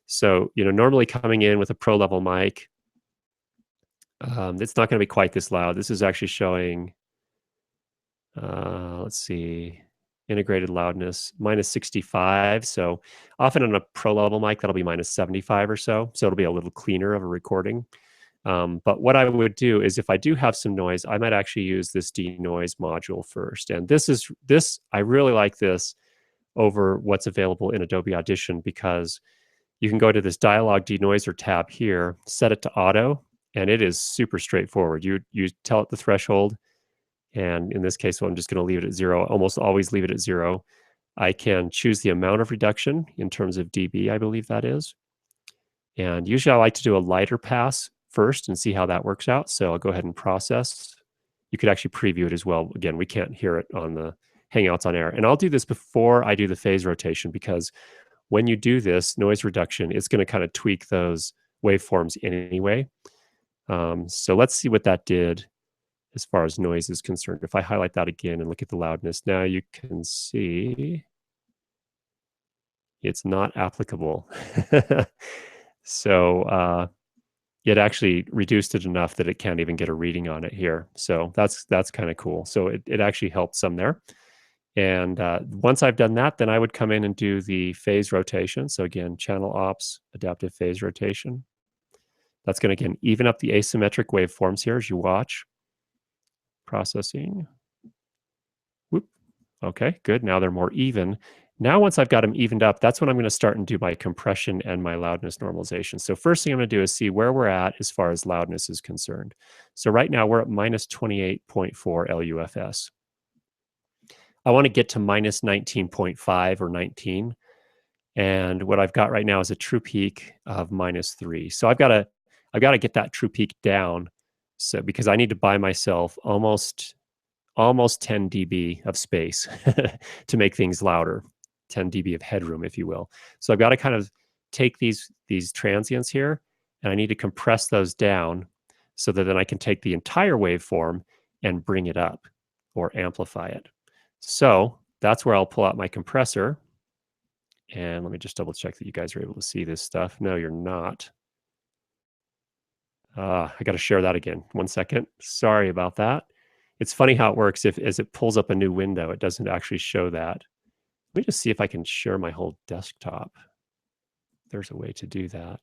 So, normally coming in with a pro level mic, it's not going to be quite this loud. This is actually showing, let's see, integrated loudness, -65. So often on a pro level mic, that'll be -75 or so. So it'll be a little cleaner of a recording. But what I would do is if I do have some noise, I might actually use this denoise module first. And I really like this over what's available in Adobe Audition, because you can go to this dialog denoiser tab here, set it to auto, and it is super straightforward. You tell it the threshold, And in this case, well, I'm just going to leave it at 0. Almost always leave it at 0. I can choose the amount of reduction in terms of dB, I believe that is. And usually I like to do a lighter pass first and see how that works out. So I'll go ahead and process. You could actually preview it as well. Again, we can't hear it on the Hangouts on air. And I'll do this before I do the phase rotation, because when you do this noise reduction, it's going to kind of tweak those waveforms anyway. So let's see what that did as far as noise is concerned. If I highlight that again and look at the loudness, now you can see it's not applicable. So it actually reduced it enough that it can't even get a reading on it here. So that's kind of cool. So it actually helped some there. And once I've done that, then I would come in and do the phase rotation. So again, channel ops, adaptive phase rotation. That's going to, again, even up the asymmetric waveforms here as you watch. Processing. Whoop. Okay, good. Now they're more even. Now, once I've got them evened up, that's when I'm going to start and do my compression and my loudness normalization. So first thing I'm going to do is see where we're at as far as loudness is concerned. So right now we're at minus 28.4 LUFS. I want to get to minus 19.5 or 19. And what I've got right now is a true peak of minus 3. So I've got to get that true peak down. So because I need to buy myself almost 10 dB of space to make things louder, 10 dB of headroom, if you will. So I've got to kind of take these transients here, and I need to compress those down so that then I can take the entire waveform and bring it up or amplify it. So that's where I'll pull out my compressor. And let me just double check that you guys are able to see this stuff. No, you're not. I got to share that again. 1 second. Sorry about that. It's funny how it works. As it pulls up a new window, it doesn't actually show that. Let me just see if I can share my whole desktop. There's a way to do that.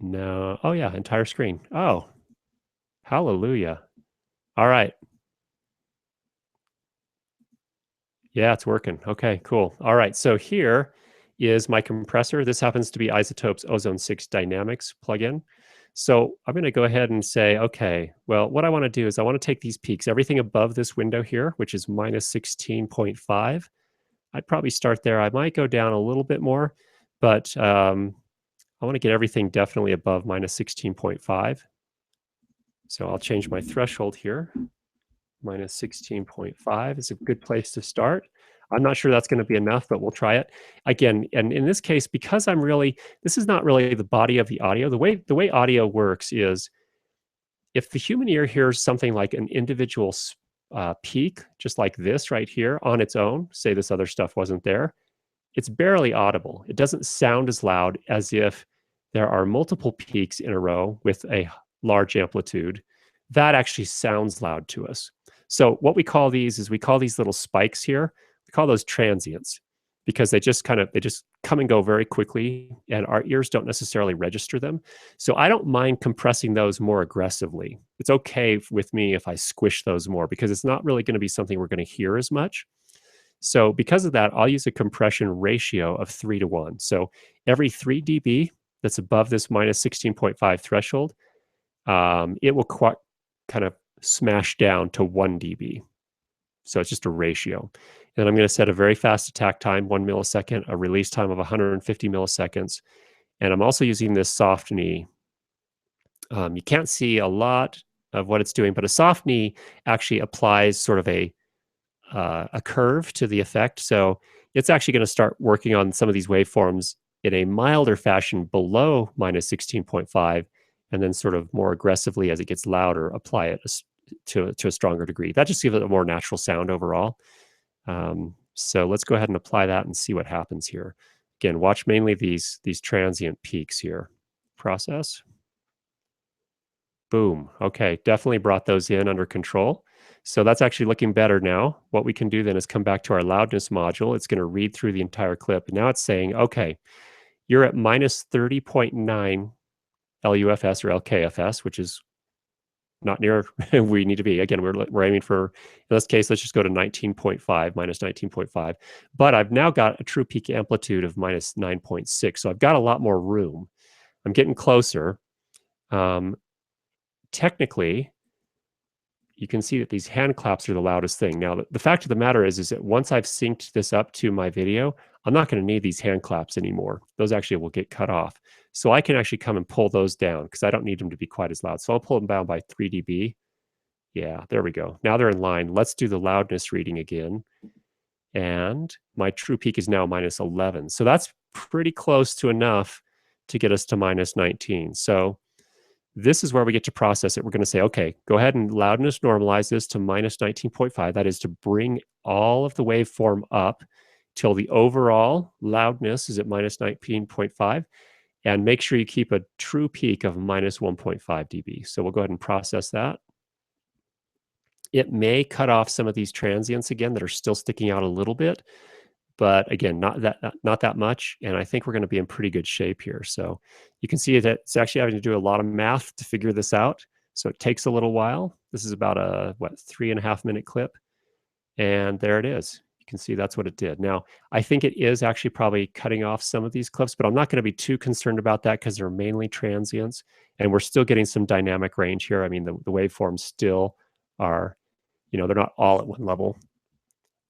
No. Oh, yeah, entire screen. Oh, hallelujah. All right. Yeah, it's working. Okay, cool. All right, so here is my compressor. This happens to be Izotope's Ozone 6 Dynamics plugin. So I'm going to go ahead and say, okay, well, what I want to do is I want to take these peaks, everything above this window here, which is minus 16.5. I'd probably start there. I might go down a little bit more, but I want to get everything definitely above minus 16.5. So I'll change my threshold here. Minus 16.5 is a good place to start. I'm not sure that's going to be enough, but we'll try it. Again, and in this case, because this is not really the body of the audio. The way audio works is if the human ear hears something like an individual peak, just like this right here on its own, say this other stuff wasn't there, it's barely audible. It doesn't sound as loud as if there are multiple peaks in a row with a large amplitude. That actually sounds loud to us. So what we call these is we call these little spikes here, we call those transients, because they just come and go very quickly, and our ears don't necessarily register them. So I don't mind compressing those more aggressively. It's okay with me if I squish those more, because it's not really going to be something we're going to hear as much. So because of that, I'll use a compression ratio of 3 to 1. So every 3 dB that's above this minus 16.5 threshold, it will kind of smash down to 1 dB. So it's just a ratio. And I'm going to set a very fast attack time, 1 millisecond, a release time of 150 milliseconds. And I'm also using this soft knee. You can't see a lot of what it's doing, but a soft knee actually applies sort of a curve to the effect. So it's actually going to start working on some of these waveforms in a milder fashion below minus 16.5, and then sort of more aggressively as it gets louder, apply it to a stronger degree. That just gives it a more natural sound overall. So let's go ahead and apply that and see what happens here. Again, watch mainly these transient peaks here. Process. Boom. Okay, definitely brought those in under control. So that's actually looking better now. What we can do then is come back to our loudness module. It's going to read through the entire clip. And now it's saying, okay, you're at minus 30.9 LUFS or LKFS, which is not near where we need to be. Again, we're aiming for, in this case, let's just go to 19.5, minus 19.5. But I've now got a true peak amplitude of minus 9.6. So I've got a lot more room. I'm getting closer. technically, you can see that these hand claps are the loudest thing. Now, the fact of the matter is that once I've synced this up to my video, I'm not going to need these hand claps anymore. Those actually will get cut off. So I can actually come and pull those down because I don't need them to be quite as loud. So I'll pull them down by 3 dB. Yeah, there we go. Now they're in line. Let's do the loudness reading again. And my true peak is now minus 11. So that's pretty close to enough to get us to minus 19. So this is where we get to process it. We're going to say, okay, go ahead and loudness normalize this to minus 19.5. That is to bring all of the waveform up till the overall loudness is at minus 19.5. And make sure you keep a true peak of minus 1.5 dB. So we'll go ahead and process that. It may cut off some of these transients again that are still sticking out a little bit, but again, not that much. And I think we're going to be in pretty good shape here. So you can see that it's actually having to do a lot of math to figure this out. So it takes a little while. This is about a 3.5 minute clip. And there it is. You can see that's what it did. Now, I think it is actually probably cutting off some of these clips, but I'm not going to be too concerned about that because they're mainly transients. And we're still getting some dynamic range here. I mean, the waveforms still are, they're not all at one level.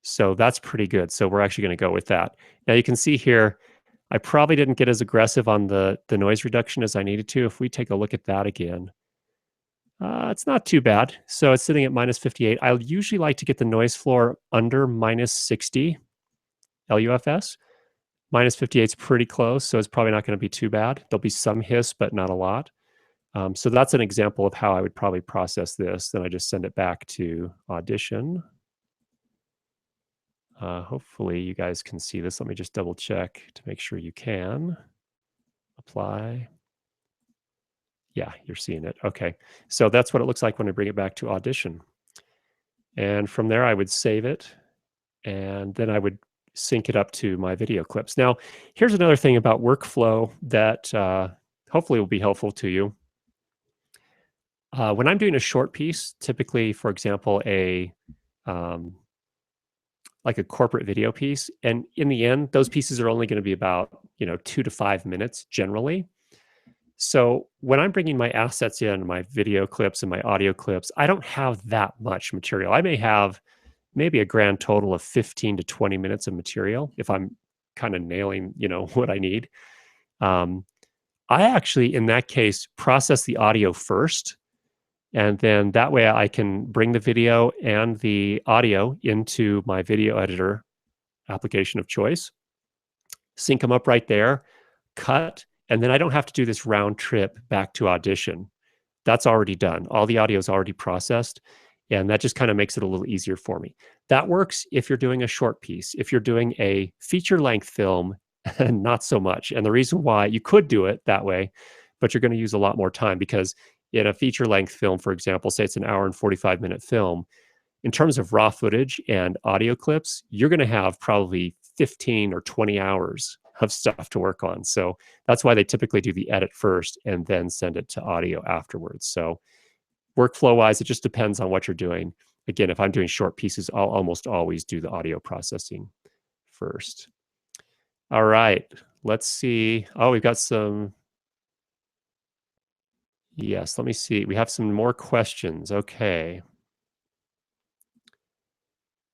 So that's pretty good. So we're actually going to go with that. Now you can see here, I probably didn't get as aggressive on the noise reduction as I needed to. If we take a look at that again, it's not too bad. So it's sitting at minus 58. I usually like to get the noise floor under minus 60 LUFS. Minus 58 is pretty close, so it's probably not going to be too bad. There'll be some hiss, but not a lot. So that's an example of how I would probably process this. Then I just send it back to Audition. Hopefully you guys can see this. Let me just double check to make sure you can. Apply. Yeah, you're seeing it. Okay. So that's what it looks like when I bring it back to Audition. And from there, I would save it. And then I would sync it up to my video clips. Now, here's another thing about workflow that hopefully will be helpful to you. When I'm doing a short piece, typically, for example, like a corporate video piece, and in the end, those pieces are only going to be about 2 to 5 minutes generally. So when I'm bringing my assets in, my video clips and my audio clips, I don't have that much material. I may have maybe a grand total of 15 to 20 minutes of material if I'm kind of nailing what I need. I actually, in that case, process the audio first. And then that way I can bring the video and the audio into my video editor application of choice, sync them up right there, cut, and then I don't have to do this round trip back to Audition. That's already done. All the audio is already processed, and that just kind of makes it a little easier for me. That works if you're doing a short piece. If you're doing a feature-length film, not so much. And the reason why you could do it that way, but you're going to use a lot more time because in a feature-length film, for example, say it's an hour and 45-minute film, in terms of raw footage and audio clips, you're going to have probably 15 or 20 hours of stuff to work on. So that's why they typically do the edit first and then send it to audio afterwards. So workflow-wise, it just depends on what you're doing. Again, if I'm doing short pieces, I'll almost always do the audio processing first. All right, let's see. Oh, we've got some... Yes, let me see. We have some more questions. Okay.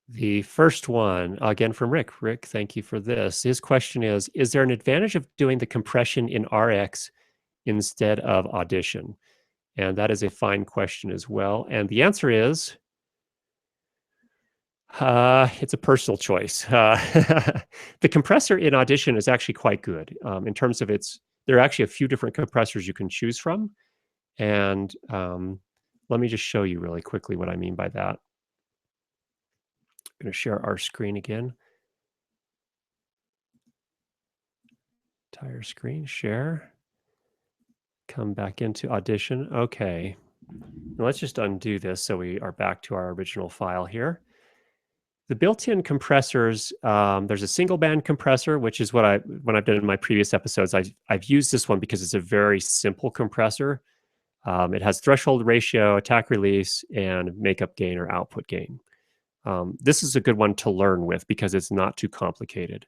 The first one, again from Rick. Rick, thank you for this. His question is there an advantage of doing the compression in RX instead of Audition? And that is a fine question as well. And the answer is, it's a personal choice. The compressor in Audition is actually quite good in terms of there are actually a few different compressors you can choose from. And let me just show you really quickly what I mean by that. I'm going to share our screen again. Entire screen, share. Come back into Audition. Okay. Now let's just undo this so we are back to our original file here. The built-in compressors, there's a single band compressor, which is when I've done in my previous episodes, I've used this one because it's a very simple compressor. It has threshold ratio, attack release, and makeup gain or output gain. This is a good one to learn with because it's not too complicated.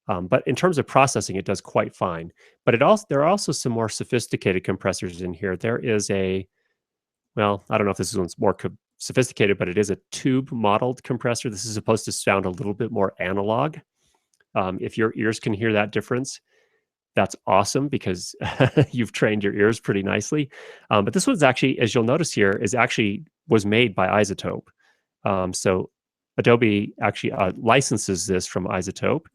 But in terms of processing, it does quite fine. But there are also some more sophisticated compressors in here. There is a well, I don't know if this one's more sophisticated, but it is a tube modeled compressor. This is supposed to sound a little bit more analog. If your ears can hear that difference, that's awesome because you've trained your ears pretty nicely. But this one's actually, as you'll notice here, is actually was made by Izotope. So Adobe actually licenses this from Izotope.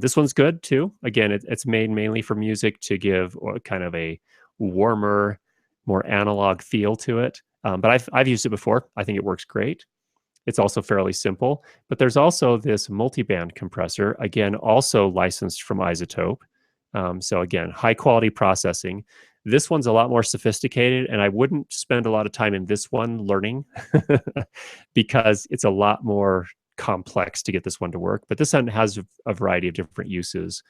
This one's good too. Again, it's made mainly for music to give kind of a warmer, more analog feel to it. But I've used it before. I think it works great. It's also fairly simple. But there's also this multiband compressor, again, also licensed from Izotope. So again, high quality processing. This one's a lot more sophisticated, and I wouldn't spend a lot of time in this one learning because it's a lot more complex to get this one to work. But this one has a variety of different uses.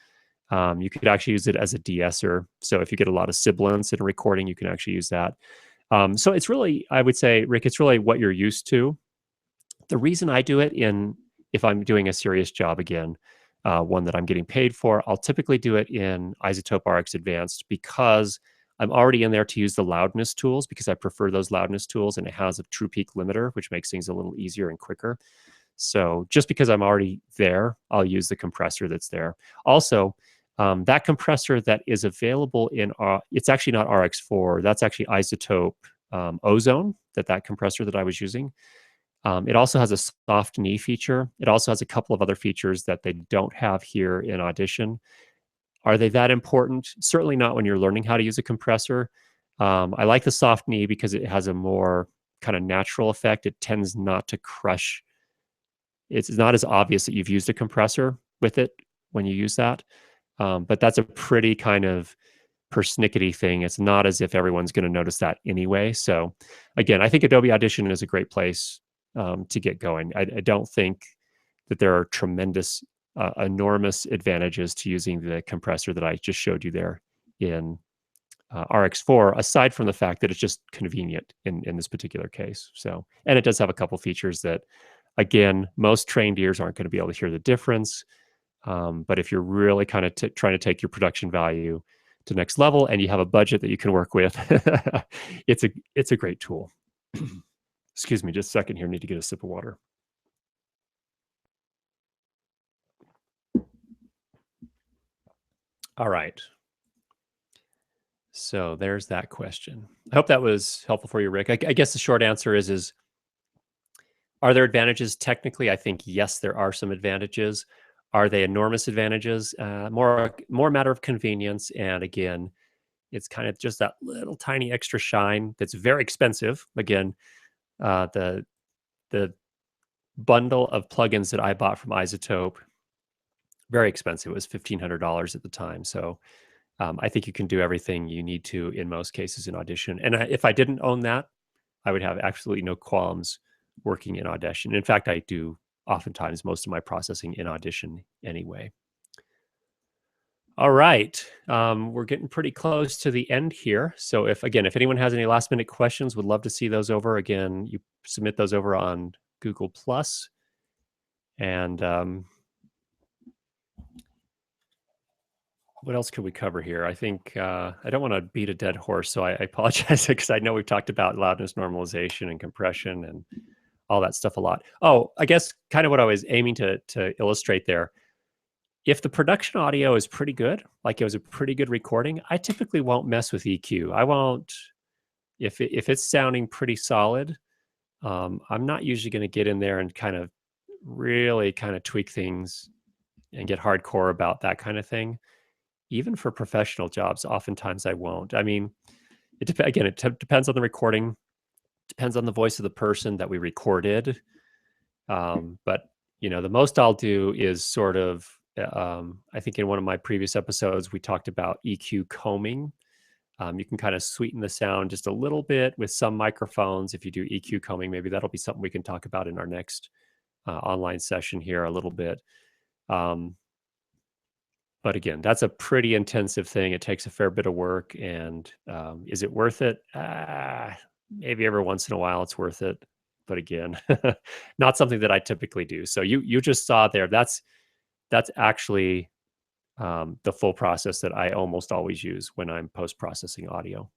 You could actually use it as a de-esser. So if you get a lot of sibilance in a recording, you can actually use that. So it's really, I would say, Rick, it's really what you're used to. The reason I do it if I'm doing a serious job again, one that I'm getting paid for, I'll typically do it in Izotope RX Advanced because I'm already in there to use the loudness tools because I prefer those loudness tools, and it has a true peak limiter, which makes things a little easier and quicker. So just because I'm already there, I'll use the compressor that's there. Also, that compressor that is available in, it's actually not RX4, that's actually Izotope Ozone, that compressor that I was using. It also has a soft knee feature. It also has a couple of other features that they don't have here in Audition. Are they that important? Certainly not when you're learning how to use a compressor. I like the soft knee because it has a more kind of natural effect. It tends not to crush. It's not as obvious that you've used a compressor with it when you use that. But that's a pretty kind of persnickety thing. It's not as if everyone's going to notice that anyway. So again, I think Adobe Audition is a great place to get going. I don't think that there are tremendous, enormous advantages to using the compressor that I just showed you there in RX4, aside from the fact that it's just convenient in this particular case. So, and it does have a couple features that, again, most trained ears aren't going to be able to hear the difference. But if you're really kind of trying to take your production value to next level and you have a budget that you can work with, it's a great tool. Excuse me, just a second here. Need to get a sip of water. All right. So there's that question. I hope that was helpful for you, Rick. I guess the short answer is are there advantages? Technically, I think yes, there are some advantages. Are they enormous advantages? More matter of convenience. And again, it's kind of just that little tiny extra shine that's very expensive. Again, the bundle of plugins that I bought from Izotope, very expensive. It was $1,500 at the time. So I think you can do everything you need to in most cases in Audition. And if I didn't own that, I would have absolutely no qualms working in Audition. In fact, I do oftentimes most of my processing in Audition anyway. All right. We're getting pretty close to the end here. So if anyone has any last minute questions, would love to see those over. Again, you submit those over on Google Plus. And what else could we cover here? I think I don't want to beat a dead horse, so I apologize because I know we've talked about loudness normalization and compression and all that stuff a lot. Oh, I guess kind of what I was aiming to illustrate there. If the production audio is pretty good, like it was a pretty good recording, I typically won't mess with EQ. I won't, if it's sounding pretty solid, I'm not usually going to get in there and kind of really kind of tweak things and get hardcore about that kind of thing. Even for professional jobs, oftentimes I won't. I mean, it depends on the recording, depends on the voice of the person that we recorded. But the most I'll do is sort of, I think in one of my previous episodes, we talked about EQ combing. You can kind of sweeten the sound just a little bit with some microphones. If you do EQ combing, maybe that'll be something we can talk about in our next online session here a little bit. But again, that's a pretty intensive thing. It takes a fair bit of work. And is it worth it? Maybe every once in a while it's worth it. But again, not something that I typically do. So you just saw there, that's actually the full process that I almost always use when I'm post-processing audio.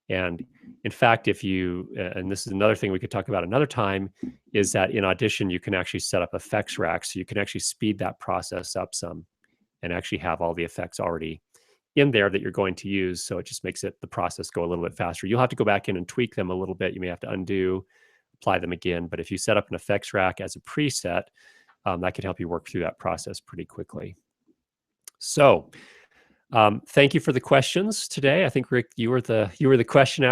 And in fact, if you, and this is another thing we could talk about another time, is that in Audition, you can actually set up effects racks. So you can actually speed that process up some and actually have all the effects already in there that you're going to use. So it just makes the process go a little bit faster. You'll have to go back in and tweak them a little bit. You may have to undo, apply them again. But if you set up an effects rack as a preset, that can help you work through that process pretty quickly. So thank you for the questions today. I think, Rick, you were the question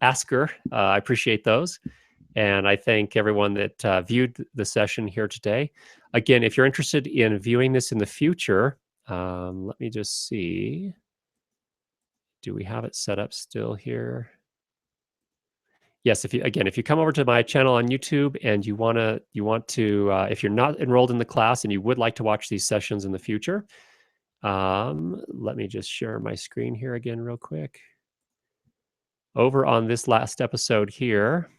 asker. I appreciate those. And I thank everyone that viewed the session here today. Again, if you're interested in viewing this in the future, let me just see. Do we have it set up still here? Yes, if you come over to my channel on YouTube and you want to, if you're not enrolled in the class and you would like to watch these sessions in the future, let me just share my screen here again real quick. Over on this last episode here,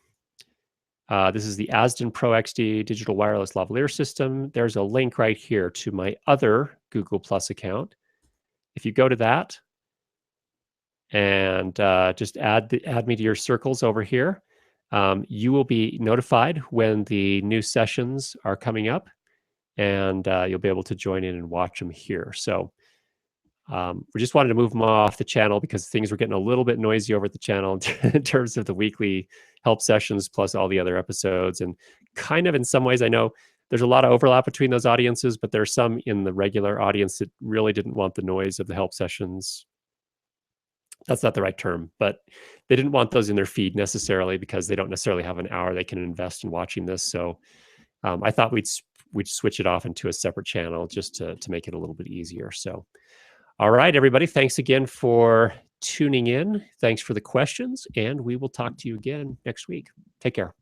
this is the Asden Pro XD digital wireless lavalier system. There's a link right here to my other Google Plus account. If you go to that and just add me to your circles over here, you will be notified when the new sessions are coming up, and you'll be able to join in and watch them here. So we just wanted to move them off the channel because things were getting a little bit noisy over at the channel in terms of the weekly help sessions plus all the other episodes. And kind of in some ways, I know there's a lot of overlap between those audiences, but there's some in the regular audience that really didn't want the noise of the help sessions. That's not the right term, but they didn't want those in their feed necessarily because they don't necessarily have an hour they can invest in watching this. So I thought we'd switch it off into a separate channel just to make it a little bit easier. So, all right, everybody, thanks again for tuning in. Thanks for the questions, and we will talk to you again next week. Take care.